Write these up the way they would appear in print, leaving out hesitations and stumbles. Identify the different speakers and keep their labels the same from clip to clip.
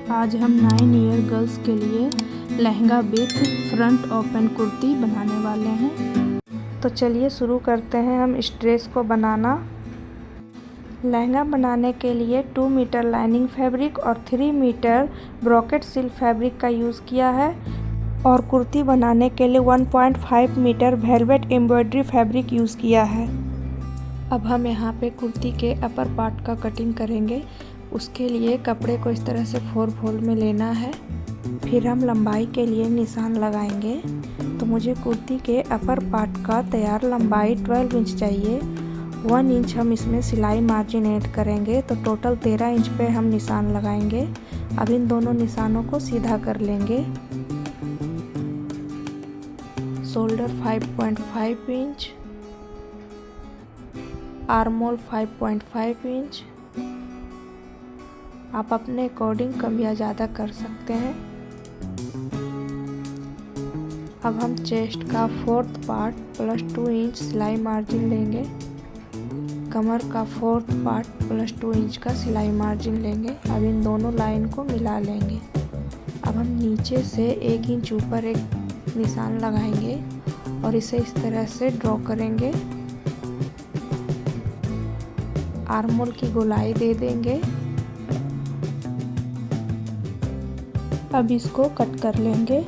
Speaker 1: आज हम 9 year girls के लिए lehenga with front open kurti बनाने वाले हैं। तो चलिए शुरू करते हैं हम इस ड्रेस को बनाना। लहंगा बनाने के लिए 2 मीटर लाइनिंग फैब्रिक और 3 मीटर ब्रोकेट सिल्क फैब्रिक का यूज़ किया है और कुर्ती बनाने के लिए 1.5 metre velvet embroidery fabric use किया है। अब हम यहाँ पे कुर्ती के अपर पार्ट का कटिंग करेंगे। उसके लिए कपड़े को इस तरह से 4 फोल्ड में लेना है। फिर हम लंबाई के लिए निशान लगाएंगे। तो मुझे कुर्ती के अपर पार्ट का तैयार लंबाई 12 इंच चाहिए। 1 इंच हम इसमें सिलाई मार्जिन ऐड करेंगे, तो टोटल 13 इंच पे हम निशान लगाएंगे। अब इन दोनों निशानों को सीधा कर लेंगे। Shoulder 5.5 inch, arm hole 5.5 inch. आप अपने अकॉर्डिंग कम या ज़्यादा कर सकते हैं। अब हम चेस्ट का 4th पार्ट प्लस 2 इंच सिलाई मार्जिन लेंगे। कमर का 4th पार्ट प्लस 2 इंच का सिलाई मार्जिन लेंगे। अब इन दोनों लाइन को मिला लेंगे। अब हम नीचे से 1 इंच ऊपर एक निशान लगाएंगे और इसे इस तरह से ड्रॉ करेंगे। आर्म होल की गोलाई दे देंगे। अब इसको कट कर लेंगे।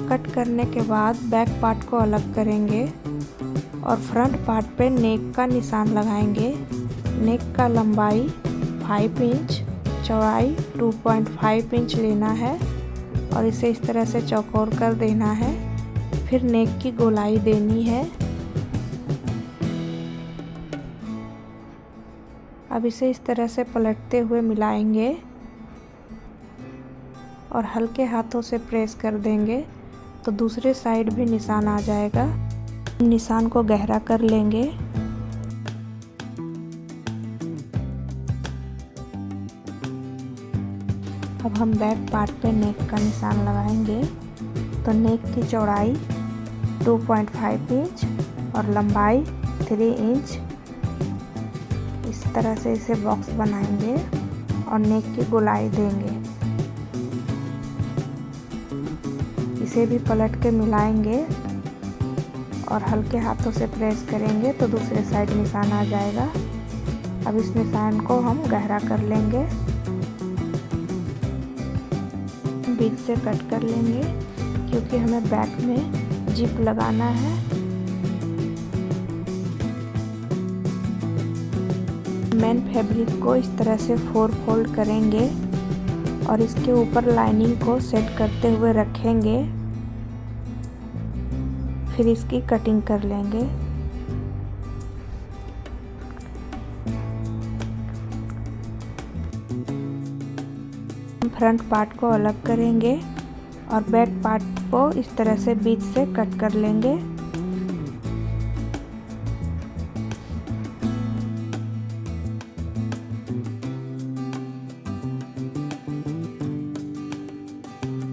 Speaker 1: कट करने के बाद बैक पार्ट को अलग करेंगे और फ्रंट पार्ट पे नेक का निशान लगाएंगे। नेक का लंबाई 5 इंच, चौड़ाई 2.5 इंच लेना है और इसे इस तरह से चौकोर कर देना है। फिर नेक की गोलाई देनी है। अब इसे इस तरह से पलटते हुए मिलाएंगे और हल्के हाथों से प्रेस कर देंगे तो दूसरे साइड भी निशान आ जाएगा। निशान को गहरा कर लेंगे। अब हम बैक पार्ट पे नेक का निशान लगाएंगे। तो नेक की चौड़ाई 2.5 इंच और लंबाई 3 इंच। इस तरह से इसे बॉक्स बनाएंगे और नेक की गोलाई देंगे। इसे भी पलट के मिलाएंगे और हल्के हाथों से प्रेस करेंगे तो दूसरे साइड निशान आ जाएगा। अब इस निशान को हम गहरा कर लेंगे। बीच से कट कर लेंगे क्योंकि हमें बैक में जिप लगाना है। मेन फैब्रिक को इस तरह से 4 फोल्ड करेंगे और इसके ऊपर लाइनिंग को सेट करते हुए रखेंगे। फिर इसकी कटिंग कर लेंगे। फ्रंट पार्ट को अलग करेंगे और बैक पार्ट को इस तरह से बीच से कट कर लेंगे।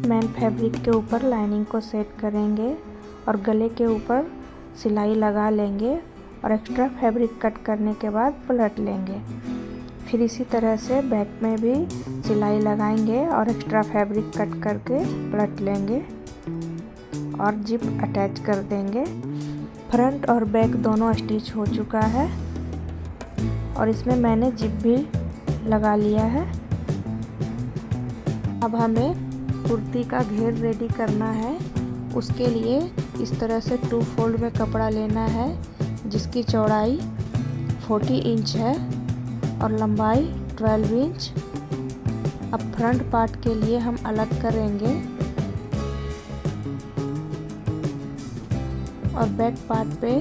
Speaker 1: मेन फैब्रिक के ऊपर लाइनिंग को सेट करेंगे और गले के ऊपर सिलाई लगा लेंगे और एक्स्ट्रा फैब्रिक कट करने के बाद पलट लेंगे। फिर इसी तरह से बैक में भी सिलाई लगाएंगे और एक्स्ट्रा फैब्रिक कट करके पलट लेंगे और जिप अटैच कर देंगे। फ्रंट और बैक दोनों स्टिच हो चुका है और इसमें मैंने जिप भी लगा लिया है। अब हमें कुर्ती का घेर रेडी करना है। उसके लिए इस तरह से 2 फोल्ड में कपड़ा लेना है जिसकी चौड़ाई 40 इंच है और लंबाई 12 इंच। अब फ्रंट पार्ट के लिए हम अलग करेंगे और बैक पार्ट पे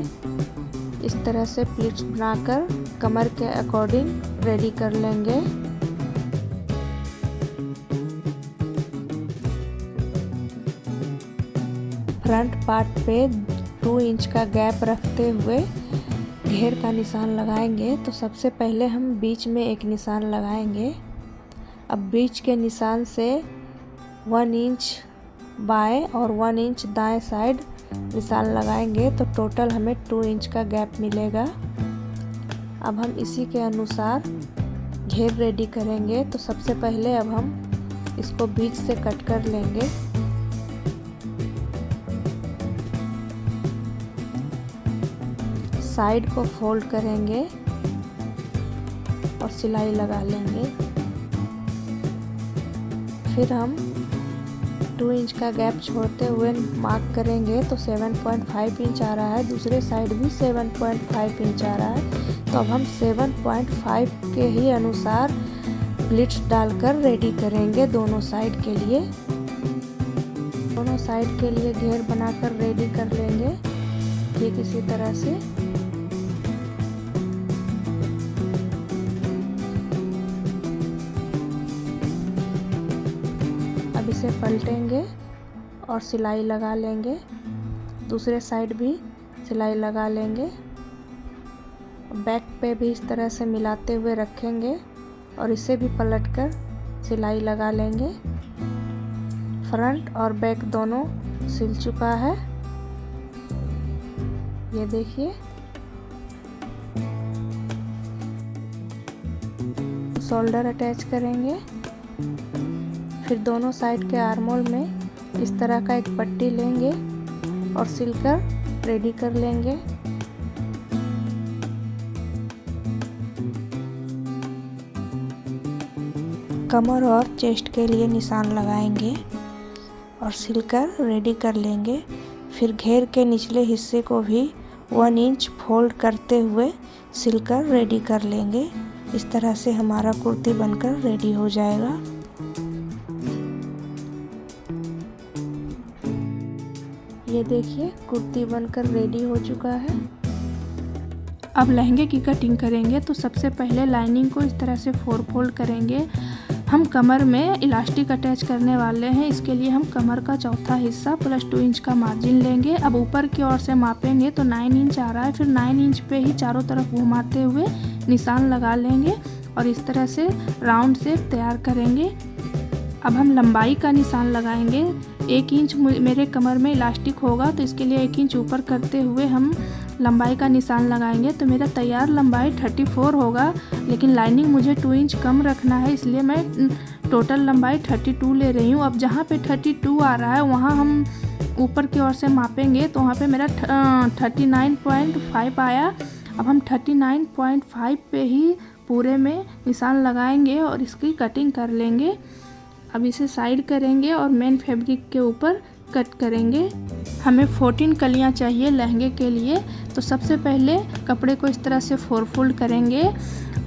Speaker 1: इस तरह से प्लीट्स बनाकर कमर के अकॉर्डिंग रेडी कर लेंगे। फ्रंट पार्ट पे 2 इंच का गैप रखते हुए घेर का निशान लगाएंगे। तो सबसे पहले हम बीच में एक निशान लगाएंगे। अब बीच के निशान से 1 इंच बाएं और 1 इंच दाएं साइड निशान लगाएंगे तो टोटल हमें 2 इंच का गैप मिलेगा। अब हम इसी के अनुसार घेर रेडी करेंगे। तो सबसे पहले अब हम इसको बीच से कट कर लेंगे। साइड को फोल्ड करेंगे और सिलाई लगा लेंगे। फिर हम 2 इंच का गैप छोड़ते हुए मार्क करेंगे। तो 7.5 इंच आ रहा है, दूसरे साइड भी 7.5 इंच आ रहा है। तो अब हम 7.5 के ही अनुसार प्लीट्स डालकर रेडी करेंगे दोनों साइड के लिए। दोनों साइड के लिए घेर बनाकर रेडी कर लेंगे ठीक इसी तरह से। अब इसे पलटेंगे और सिलाई लगा लेंगे। दूसरे साइड भी सिलाई लगा लेंगे। बैक पे भी इस तरह से मिलाते हुए रखेंगे और इसे भी पलटकर सिलाई लगा लेंगे। फ्रंट और बैक दोनों सिल चुका है, ये देखिए। शोल्डर अटैच करेंगे। फिर दोनों साइड के आर्मोल में इस तरह का एक पट्टी लेंगे और सिलकर रेडी कर लेंगे। कमर और चेस्ट के लिए निशान लगाएंगे और सिलकर रेडी कर लेंगे। फिर घेर के निचले हिस्से को भी 1 इंच फोल्ड करते हुए सिलकर रेडी कर लेंगे। इस तरह से हमारा कुर्ती बनकर रेडी हो जाएगा। ये देखिए कुर्ती बनकर रेडी हो चुका है। अब लहंगे की कटिंग करेंगे। तो सबसे पहले लाइनिंग को इस तरह से 4 फोल्ड करेंगे। हम कमर में इलास्टिक अटैच करने वाले हैं, इसके लिए हम कमर का चौथा हिस्सा प्लस 2 इंच का मार्जिन लेंगे। अब ऊपर की ओर से मापेंगे तो 9 इंच आ रहा है। फिर 9 इंच पे ही चारों तरफ घुमाते हुए निशान लगा लेंगे और इस तरह से राउंड शेप तैयार करेंगे। अब हम लंबाई का निशान लगाएंगे। 1 इंच मेरे कमर में इलास्टिक होगा, तो इसके लिए 1 इंच ऊपर करते हुए हम लंबाई का निशान लगाएंगे। तो मेरा तैयार लंबाई 34 होगा, लेकिन लाइनिंग मुझे 2 इंच कम रखना है, इसलिए मैं टोटल लंबाई 32 ले रही हूँ। अब जहाँ पे 32 आ रहा है वहाँ हम ऊपर की ओर से मापेंगे, तो वहाँ पे मेरा 39.5 आया। अब हम 39.5 पे ही पूरे में निशान लगाएंगे और इसकी कटिंग कर लेंगे। अब इसे साइड करेंगे और मेन फैब्रिक के ऊपर कट करेंगे। हमें 14 कलियां चाहिए लहंगे के लिए। तो सबसे पहले कपड़े को इस तरह से 4 फोल्ड करेंगे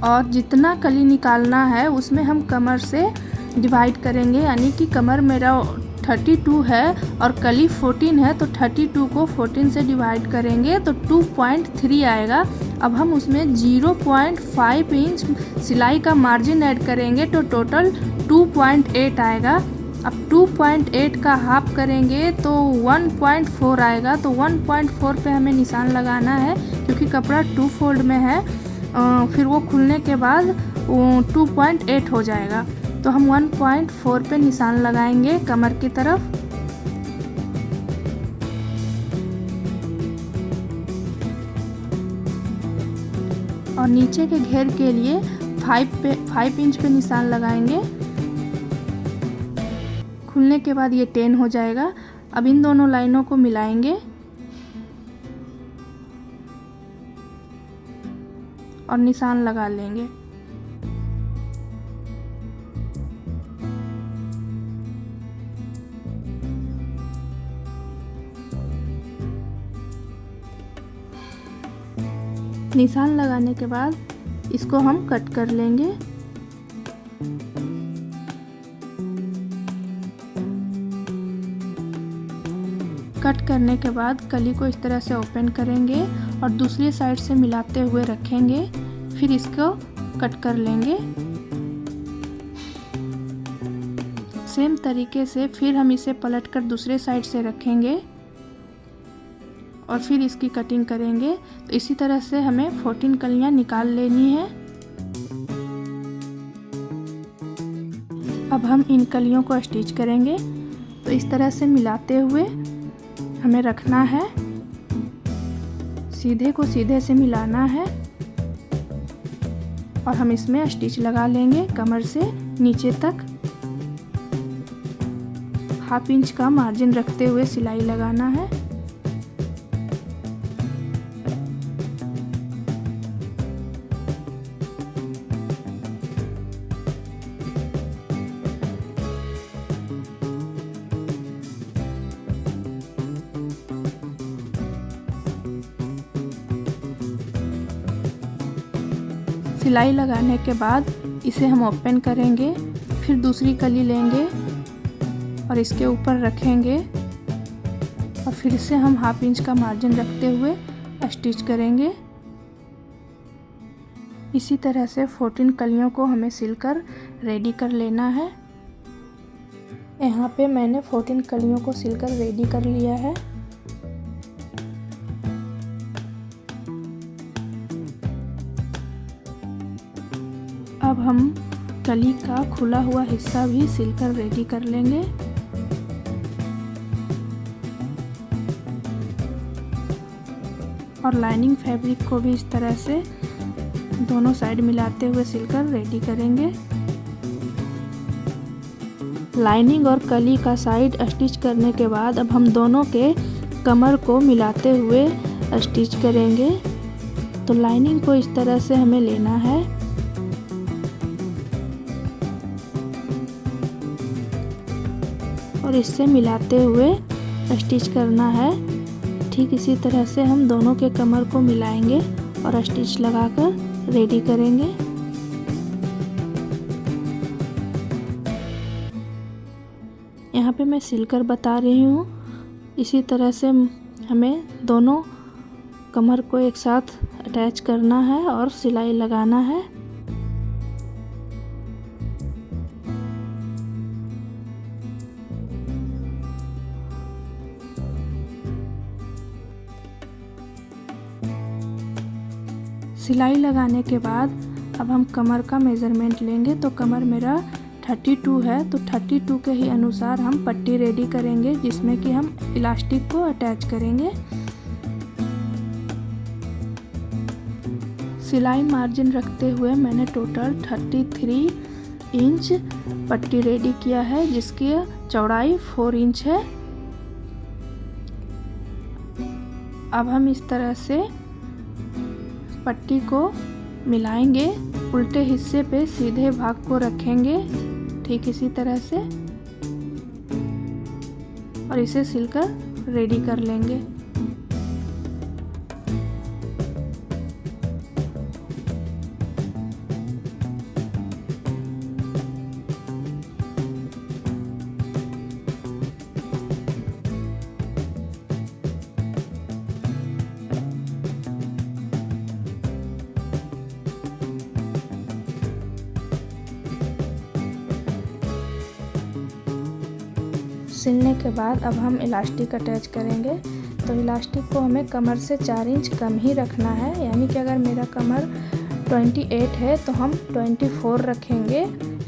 Speaker 1: और जितना कली निकालना है उसमें हम कमर से डिवाइड करेंगे। यानी कि कमर मेरा 32 है और कली 14 है, तो 32 को 14 से डिवाइड करेंगे तो 2.3 आएगा। अब हम उसमें 0.5 इंच सिलाई का मार्जिन ऐड करेंगे तो टोटल 2.8 आएगा। अब 2.8 का हाफ करेंगे तो 1.4 आएगा। तो 1.4 पे हमें निशान लगाना है क्योंकि कपड़ा 2 फोल्ड में है। फिर वो खुलने के बाद 2.8 हो जाएगा। तो हम 1.4 पे निशान लगाएंगे कमर की तरफ। और नीचे के घेर के लिए 5 इंच पे निशान लगाएंगे। खुलने के बाद ये 10 हो जाएगा। अब इन दोनों लाइनों को मिलाएंगे और निशान लगा लेंगे। निशान लगाने के बाद इसको हम कट कर लेंगे। कट करने के बाद कली को इस तरह से ओपन करेंगे और दूसरी साइड से मिलाते हुए रखेंगे। फिर इसको कट कर लेंगे। सेम तरीके से फिर हम इसे पलटकर दूसरे साइड से रखेंगे और फिर इसकी कटिंग करेंगे। तो इसी तरह से हमें 14 कलियां निकाल लेनी है। अब हम इन कलियों को स्टिच करेंगे। तो इस तरह से मिलाते हुए हमें रखना है, सीधे को सीधे से मिलाना है और हम इसमें स्टिच लगा लेंगे कमर से नीचे तक। 1/2 इंच का मार्जिन रखते हुए सिलाई लगाना है। सिलाई लगाने के बाद इसे हम ओपन करेंगे, फिर दूसरी कली लेंगे और इसके ऊपर रखेंगे और फिर से हम 1/2 इंच का मार्जिन रखते हुए स्टिच करेंगे। इसी तरह से 14 कलियों को हमें सिलकर रेडी कर लेना है। यहाँ पे मैंने 14 कलियों को सिलकर रेडी कर लिया है। अब हम कली का खुला हुआ हिस्सा भी सिलकर रेडी कर लेंगे। और लाइनिंग फैब्रिक को भी इस तरह से दोनों साइड मिलाते हुए सिलकर रेडी करेंगे। लाइनिंग और कली का साइड स्टिच करने के बाद अब हम दोनों के कमर को मिलाते हुए स्टिच करेंगे। तो लाइनिंग को इस तरह से हमें लेना है और इससे मिलाते हुए स्टिच करना है। ठीक इसी तरह से हम दोनों के कमर को मिलाएंगे और स्टिच लगाकर रेडी करेंगे। यहाँ पे मैं सिलकर बता रही हूँ। इसी तरह से हमें दोनों कमर को एक साथ अटैच करना है और सिलाई लगाना है। सिलाई लगाने के बाद अब हम कमर का मेज़रमेंट लेंगे। तो कमर मेरा 32 है, तो 32 के ही अनुसार हम पट्टी रेडी करेंगे जिसमें कि हम इलास्टिक को अटैच करेंगे। सिलाई मार्जिन रखते हुए मैंने टोटल 33 इंच पट्टी रेडी किया है जिसकी चौड़ाई 4 इंच है। अब हम इस तरह से पट्टी को मिलाएंगे, उल्टे हिस्से पे सीधे भाग को रखेंगे ठीक इसी तरह से और इसे सिलकर रेडी कर लेंगे। सिलने के बाद अब हम इलास्टिक अटैच करेंगे। तो इलास्टिक को हमें कमर से 4 इंच कम ही रखना है, यानी कि अगर मेरा कमर 28 है तो हम 24 रखेंगे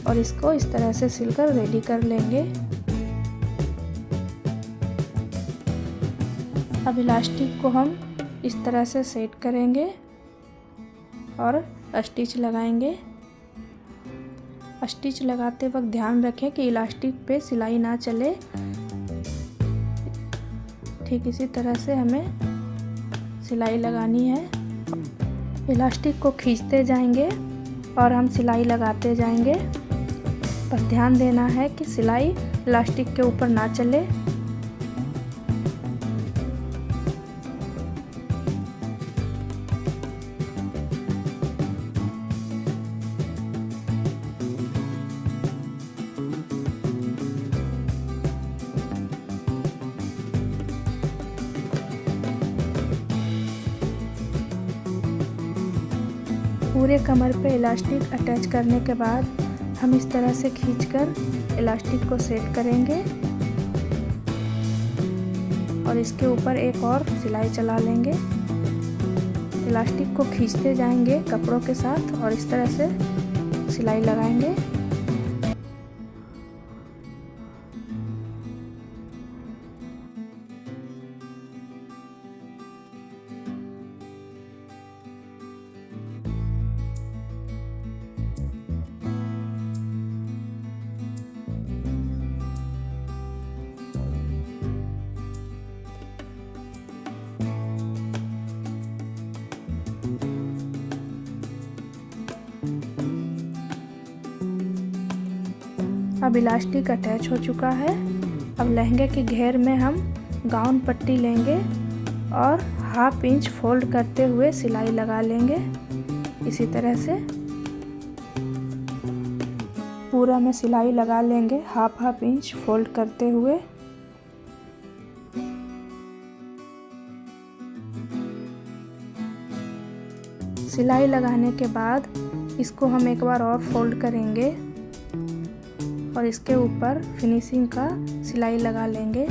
Speaker 1: और इसको इस तरह से सिलकर रेडी कर लेंगे। अब इलास्टिक को हम इस तरह से सेट करेंगे और स्टिच लगाएंगे। स्टिच लगाते वक्त ध्यान रखें कि इलास्टिक पे सिलाई ना चले। ठीक इसी तरह से हमें सिलाई लगानी है। इलास्टिक को खींचते जाएंगे और हम सिलाई लगाते जाएंगे। पर ध्यान देना है कि सिलाई इलास्टिक के ऊपर ना चले। पूरे कमर पे इलास्टिक अटैच करने के बाद हम इस तरह से खींचकर इलास्टिक को सेट करेंगे और इसके ऊपर एक और सिलाई चला लेंगे। इलास्टिक को खींचते जाएंगे कपड़ों के साथ और इस तरह से सिलाई लगाएंगे। अब इलास्टिक अटैच हो चुका है। अब लहंगे के घेर में हम गाउन पट्टी लेंगे और 1/2 इंच फोल्ड करते हुए सिलाई लगा लेंगे। इसी तरह से पूरा में सिलाई लगा लेंगे 1/2 इंच फोल्ड करते हुए। सिलाई लगाने के बाद इसको हम एक बार और फोल्ड करेंगे और इसके ऊपर फिनिशिंग का सिलाई लगा लेंगे।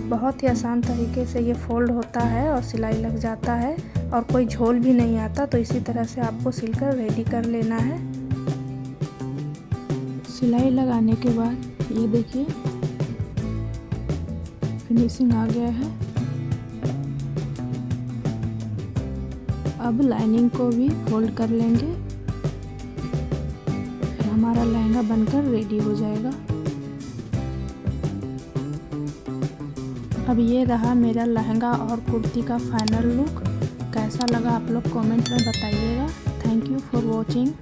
Speaker 1: बहुत ही आसान तरीके से ये फोल्ड होता है और सिलाई लग जाता है और कोई झोल भी नहीं आता। तो इसी तरह से आपको सिलकर रेडी कर लेना है। सिलाई लगाने के बाद ये देखिए फिनिशिंग आ गया है। अब लाइनिंग को भी फोल्ड कर लेंगे, फिर हमारा लहंगा बनकर रेडी हो जाएगा। अब ये रहा मेरा लहंगा और कुर्ती का फाइनल लुक। कैसा लगा आप लोग कमेंट में बताइएगा। Thank you for watching.